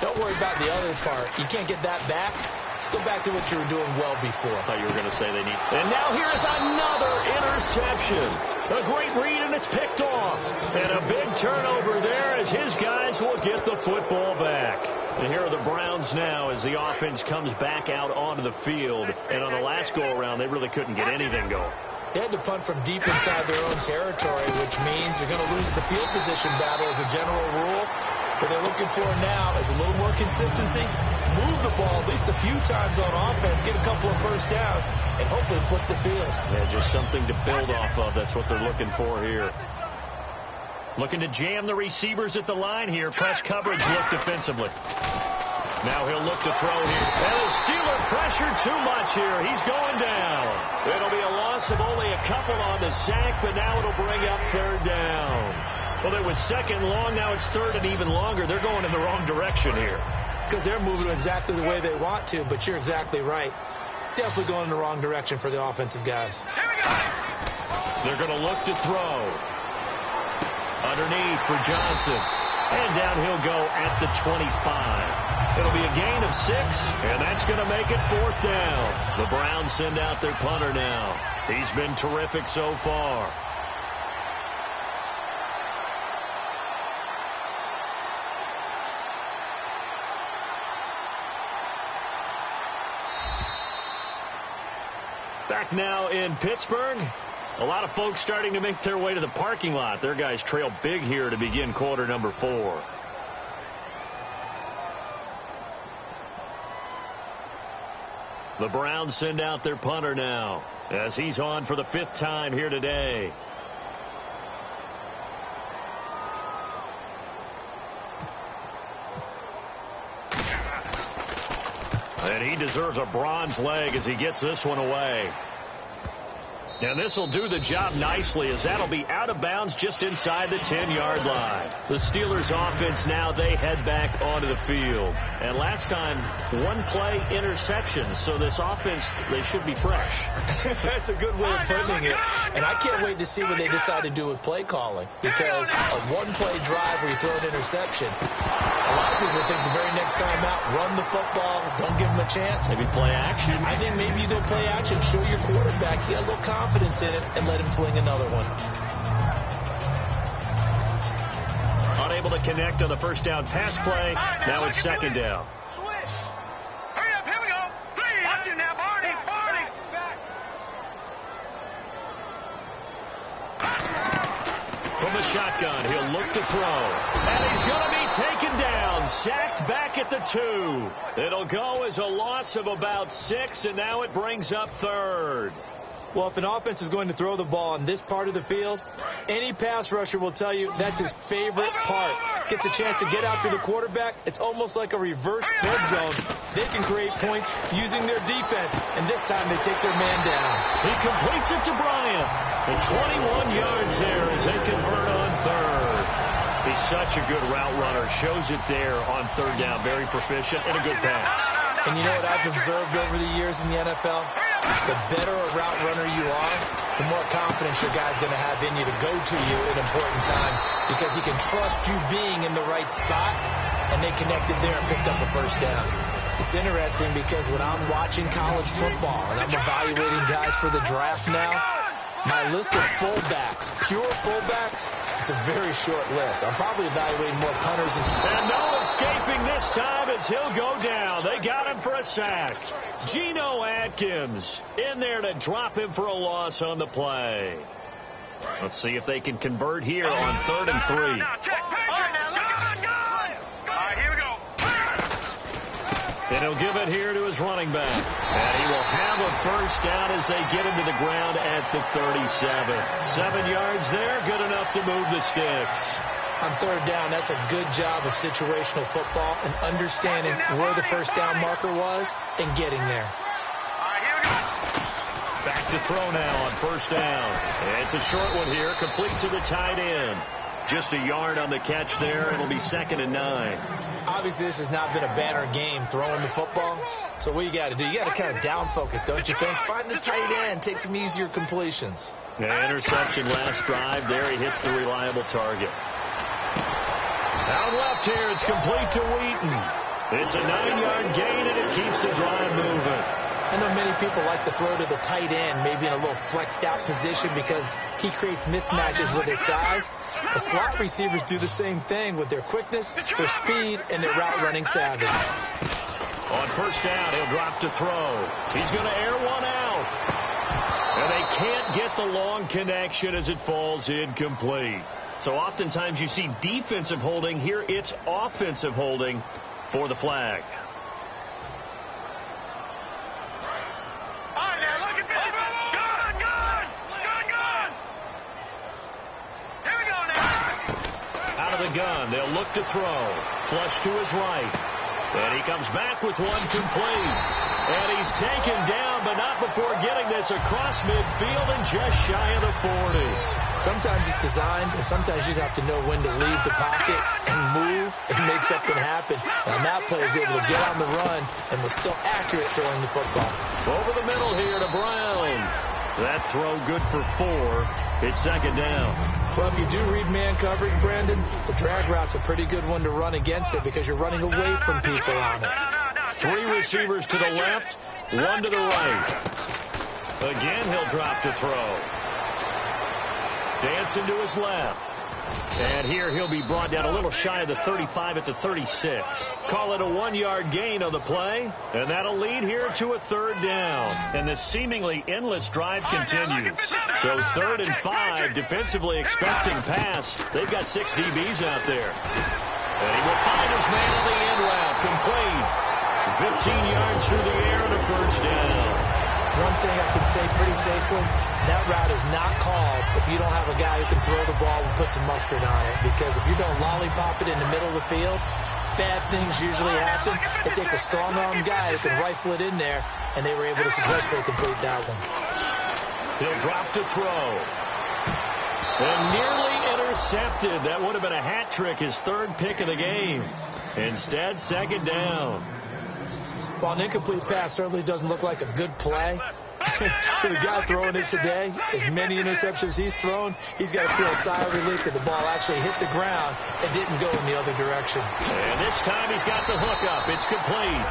Don't worry about the other part. You can't get that back. Let's go back to what you were doing well before. I thought you were going to say they need. And now here's another interception. A great read, and it's picked off. And a big turnover there as his guys will get the football back. And here are the Browns now as the offense comes back out onto the field. And on the last go-around, they really couldn't get anything going. They had to punt from deep inside their own territory, which means they're going to lose the field position battle as a general rule. What they're looking for now is a little more consistency, move the ball at least a few times on offense, get a couple of 1st downs, and hopefully flip the field. Yeah, just something to build off of. That's what they're looking for here. Looking to jam the receivers at the line here. Press coverage look defensively. Now he'll look to throw here. And the Steeler pressured too much here. He's going down. It'll be a loss of only a couple on the sack, but now it'll bring up 3rd down. Well, it was 2nd long. Now it's 3rd and even longer. They're going in the wrong direction here. Because they're moving exactly the way they want to, but you're exactly right. Definitely going in the wrong direction for the offensive guys. They're going to look to throw. Underneath for Johnson. And down he'll go at the 25. It'll be a gain of 6, and that's going to make it 4th down. The Browns send out their punter now. He's been terrific so far. Back now in Pittsburgh. A lot of folks starting to make their way to the parking lot. Their guys trail big here to begin quarter number 4. The Browns send out their punter now as he's on for the 5th time here today. And he deserves a bronze leg as he gets this one away. And this will do the job nicely, as that'll be out of bounds just inside the 10-yard line. The Steelers offense now, they head back onto the field. And last time, 1-play interceptions. So this offense, they should be fresh. That's a good way of putting it. And I can't wait to see what they decide to do with play calling. Because a 1-play drive where you throw an interception, a lot of people think the very next time out, run the football, don't give them a chance. Maybe play action. I think maybe you go play action, show your quarterback you got a little confidence in it, and let him fling another one. Unable to connect on the first down pass play. Now it's 2nd down. Switch. Hurry up, here we go. Please. Watch it now, Barney. Barney. From the shotgun, he'll look to throw. And he's going to be taken down. Sacked back at the 2. It'll go as a loss of about 6, and now it brings up 3rd. Well, if an offense is going to throw the ball on this part of the field, any pass rusher will tell you that's his favorite part. Gets a chance to get after the quarterback. It's almost like a reverse red zone. They can create points using their defense, and this time they take their man down. He completes it to Bryant. And 21 yards there as they convert on 3rd. He's such a good route runner. Shows it there on 3rd down. Very proficient and a good pass. And you know what I've observed over the years in the NFL? The better a route runner you are, the more confidence your guy's going to have in you to go to you at important times, because he can trust you being in the right spot, and they connected there and picked up the 1st down. It's interesting because when I'm watching college football and I'm evaluating guys for the draft now, my list of fullbacks, pure fullbacks, it's a very short list. I'm probably evaluating more punters. And no escaping this time as he'll go down. They got him for a sack. Geno Atkins in there to drop him for a loss on the play. Let's see if they can convert here on 3rd and 3. And he'll give it here to his running back. And he will have a 1st down as they get him to the ground at the 37. 7 yards there, good enough to move the sticks. On 3rd down, that's a good job of situational football and understanding where the 1st down marker was and getting there. Back to throw now on 1st down. And it's a short one here, complete to the tight end. Just a yard on the catch there. It'll be 2nd and 9. Obviously, this has not been a banner game throwing the football. So what you got to do, you got to kind of down focus, don't you think? Find the tight end, take some easier completions. Yeah, interception last drive. There he hits the reliable target. Out left here, it's complete to Wheaton. It's a 9-yard gain, and it keeps the drive moving. I know many people like to throw to the tight end, maybe in a little flexed out position because he creates mismatches with his size. The slot receivers do the same thing with their quickness, their speed, and their route running savvy. On 1st down, he'll drop to throw. He's going to air one out. And they can't get the long connection as it falls incomplete. So oftentimes you see defensive holding. Here it's offensive holding for the flag. Gun. They'll look to throw. Flush to his right. And he comes back with one complete. And he's taken down, but not before getting this across midfield and just shy of the 40. Sometimes it's designed, and sometimes you just have to know when to leave the pocket and move and make something happen. And on that play, he was able to get on the run and was still accurate throwing the football. Over the middle here to Brown. That throw good for 4. It's second down. Well, if you do read man coverage, Brandon, the drag route's a pretty good one to run against it because you're running away from people on it. 3 receivers to the left, 1 to the right. Again, he'll drop to throw. Dancing to his left. And here he'll be brought down a little shy of the 35 at the 36. Call it a 1-yard gain on the play, and that'll lead here to a 3rd down. And this seemingly endless drive continues. So 3rd and 5, defensively expecting pass. They've got 6 DBs out there. And he will find his man on the end route, complete. 15 yards through the air and a 1st down. One thing I can say pretty safely, that route is not called if you don't have a guy who can throw the ball and put some mustard on it. Because if you don't lollipop it in the middle of the field, bad things usually happen. It takes a strong-armed guy who can rifle it in there, and they were able to successfully complete that one. He'll drop to throw. And nearly intercepted. That would have been a hat trick, his 3rd pick of the game. Instead, 2nd down. Well, an incomplete pass certainly doesn't look like a good play. For the guy throwing it today, as many interceptions he's thrown, he's got to feel a sigh of relief that the ball actually hit the ground and didn't go in the other direction. And this time he's got the hook up. It's complete.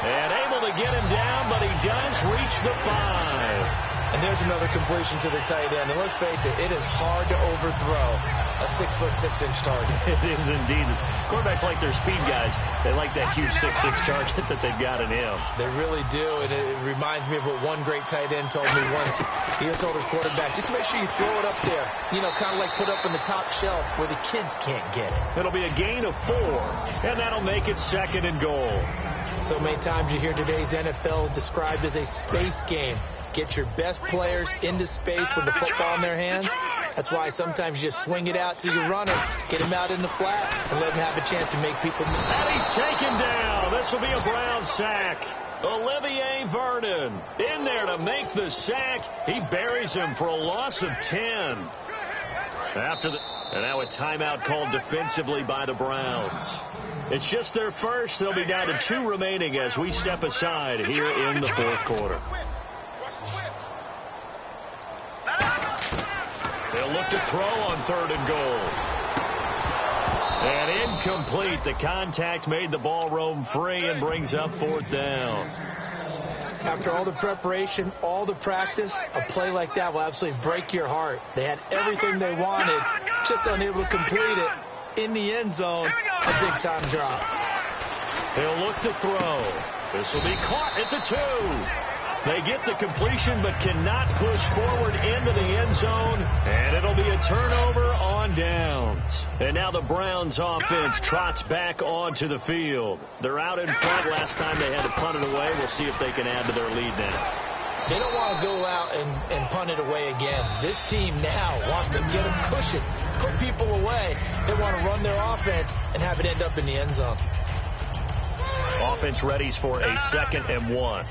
And able to get him down, but he does reach the 5. And there's another completion to the tight end. And let's face it, it is hard to overthrow a 6'6" target. It is indeed. Quarterbacks like their speed guys. They like that huge 6'6" target that they've got in him. They really do. And it reminds me of what one great tight end told me once. He told his quarterback, just make sure you throw it up there. You know, kind of like put up on the top shelf where the kids can't get it. It'll be a gain of 4. And that'll make it 2nd and goal. So many times you hear today's NFL described as a space game. Get your best players into space with the football in their hands. That's why sometimes you just swing it out to your runner, get him out in the flat, and let him have a chance to make people move. And he's taken down. This will be a Brown sack. Olivier Vernon in there to make the sack. He buries him for a loss of 10. And now a timeout called defensively by the Browns. It's just their first. They'll be down to 2 remaining as we step aside here in the 4th quarter. They'll look to throw on 3rd and goal. And incomplete. The contact made the ball roam free and brings up 4th down. After all the preparation, all the practice, a play like that will absolutely break your heart. They had everything they wanted, just unable to complete it. In the end zone, a big-time drop. He'll look to throw. This will be caught at the 2. They get the completion but cannot push forward into the end zone, and it'll be a turnover on downs. And now the Browns offense trots back onto the field. They're out in front. Last time they had to punt it away. We'll see if they can add to their lead now. They don't want to go out and punt it away again. This team now wants to get them cushion, put people away. They want to run their offense and have it end up in the end zone. Offense readies for a 2nd and 1.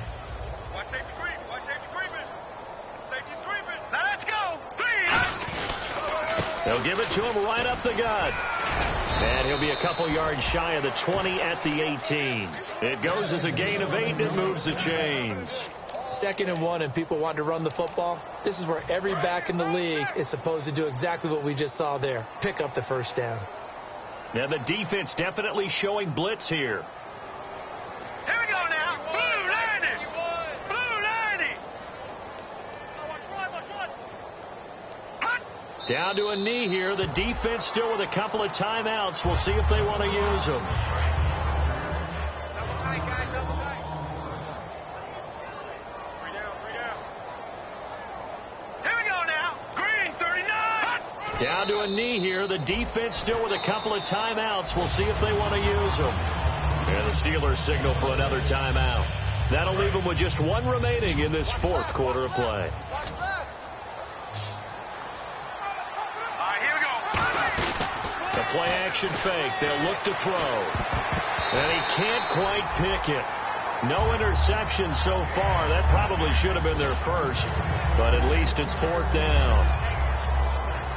They'll give it to him right up the gut. And he'll be a couple yards shy of the 20 at the 18. It goes as a gain of 8, and it moves the chains. 2nd and 1, and people want to run the football. This is where every back in the league is supposed to do exactly what we just saw there. Pick up the 1st down. Now the defense definitely showing blitz here. Here we go now. Blue 90. Blue 90. Down to a knee here. The defense still with a couple of timeouts. We'll see if they want to use them. Double tight, guys. Double tight. 3 down. Here we go now. Green 39. Down to a knee here. The defense still with a couple of timeouts. We'll see if they want to use them. And the Steelers signal for another timeout. That'll leave them with just 1 remaining in this 4th quarter of play. The play action fake. They'll look to throw. And he can't quite pick it. No interception so far. That probably should have been their first. But at least it's 4th down.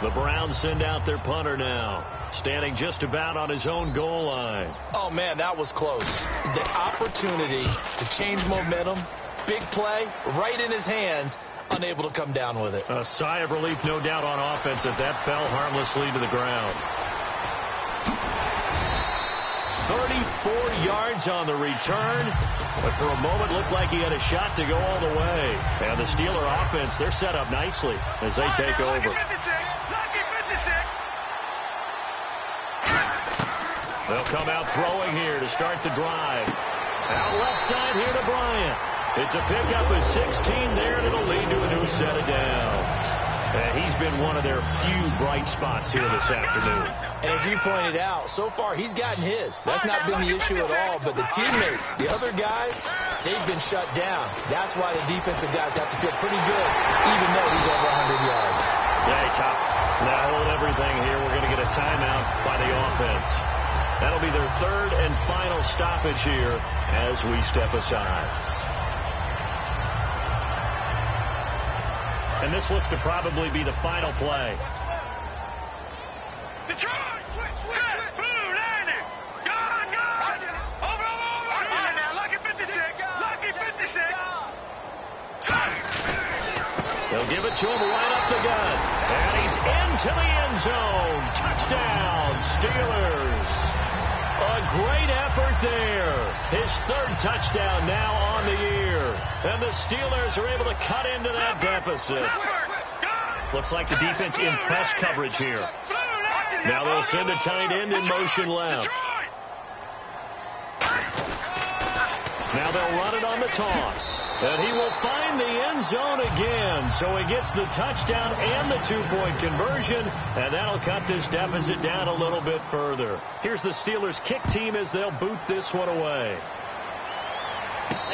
The Browns send out their punter now. Standing just about on his own goal line. Oh, man, that was close. The opportunity to change momentum, big play, right in his hands, unable to come down with it. A sigh of relief, no doubt, on offense if that fell harmlessly to the ground. 34 yards on the return, but for a moment looked like he had a shot to go all the way. And the Steeler offense, they're set up nicely as they take over. They'll come out throwing here to start the drive. Out left side here to Bryant. It's a pickup of 16 there, and it'll lead to a new set of downs. He's been one of their few bright spots here this afternoon. And as you pointed out, so far he's gotten his. That's not been the issue at all. But the teammates, the other guys, they've been shut down. That's why the defensive guys have to feel pretty good, even though he's over 100 yards. Yeah, Top. Now hold everything here. We're going to get a timeout by the offense. That'll be their third and final stoppage here as we step aside. And this looks to probably be the final play. Detroit! Blue, 90! Gone! Over! Now, lucky 56! Lucky 56! They'll give it to him right up the gut. And he's into the end zone. Touchdown, Steelers. A great effort there. His third touchdown now on the year. And the Steelers are able to cut into that deficit. Looks like the defense in press coverage here. Now they'll send a tight end in motion left. Now they'll run it on the toss. And he will find the end zone again. So he gets the touchdown and the two-point conversion. And that'll cut this deficit down a little bit further. Here's the Steelers kick team as they'll boot this one away.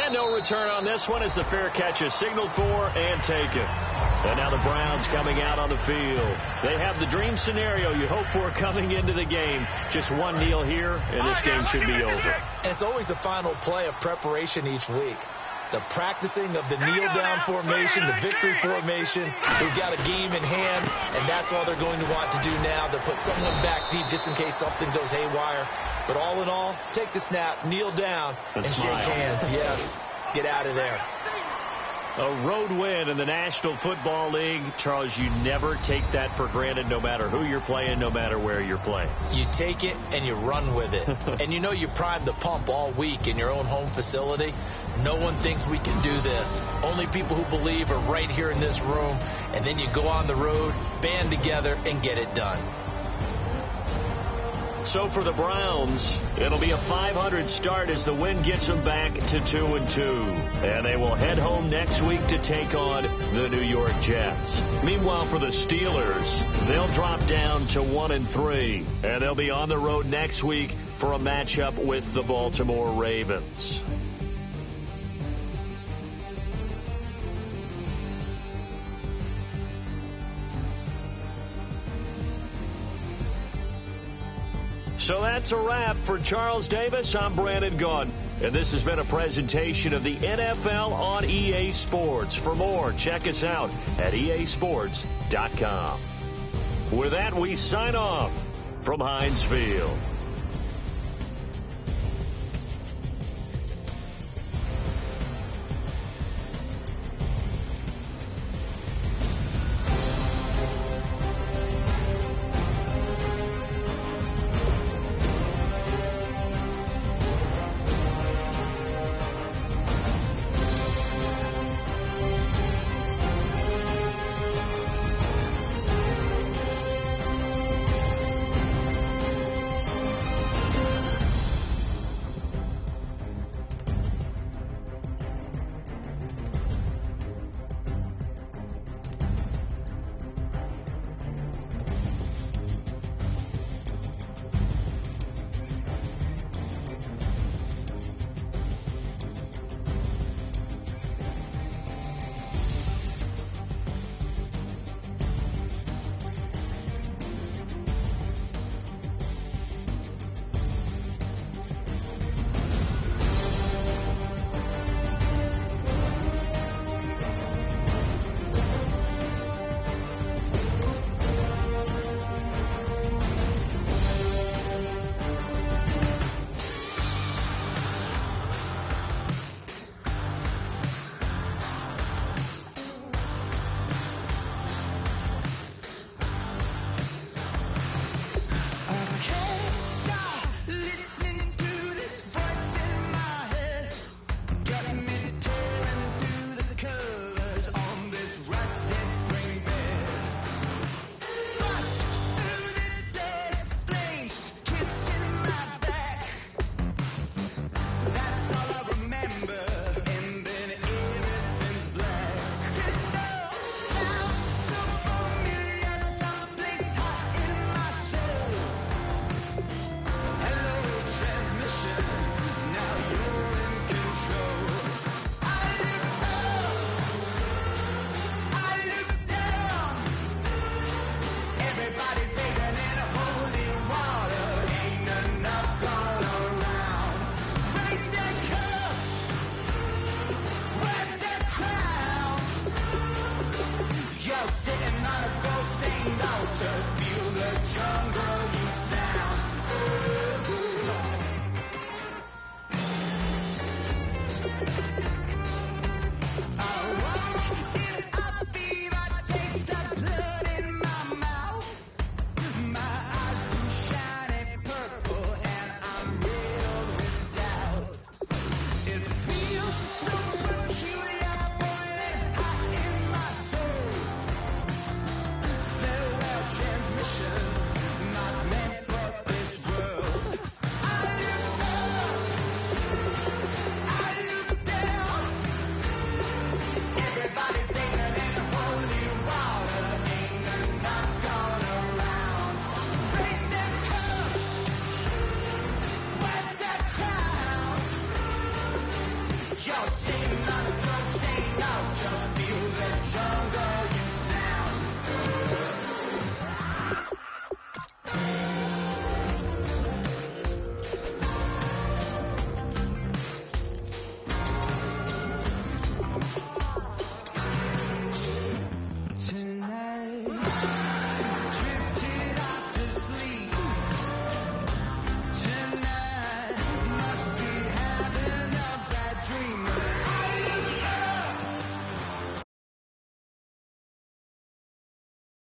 And no return on this one as the fair catch is signaled for and taken. And now the Browns coming out on the field. They have the dream scenario you hope for coming into the game. Just one kneel here, and this game should be over. And it's always the final play of preparation each week. The practicing of the kneel-down formation, the victory formation. We've got a game in hand, and that's all they're going to want to do now. They'll put someone back deep just in case something goes haywire. But all in all, take the snap, kneel down, and shake hands. Yes, get out of there. A road win in the National Football League. Charles, you never take that for granted no matter who you're playing, no matter where you're playing. You take it and you run with it. And you know you primed the pump all week in your own home facility. No one thinks we can do this. Only people who believe are right here in this room. And then you go on the road, band together, and get it done. So for the Browns, it'll be a .500 start as the win gets them back to 2-2. And they will head home next week to take on the New York Jets. Meanwhile, for the Steelers, they'll drop down to 1-3. And they'll be on the road next week for a matchup with the Baltimore Ravens. So that's a wrap. For Charles Davis, I'm Brandon Gaudin. And this has been a presentation of the NFL on EA Sports. For more, check us out at easports.com. With that, we sign off from Heinz Field.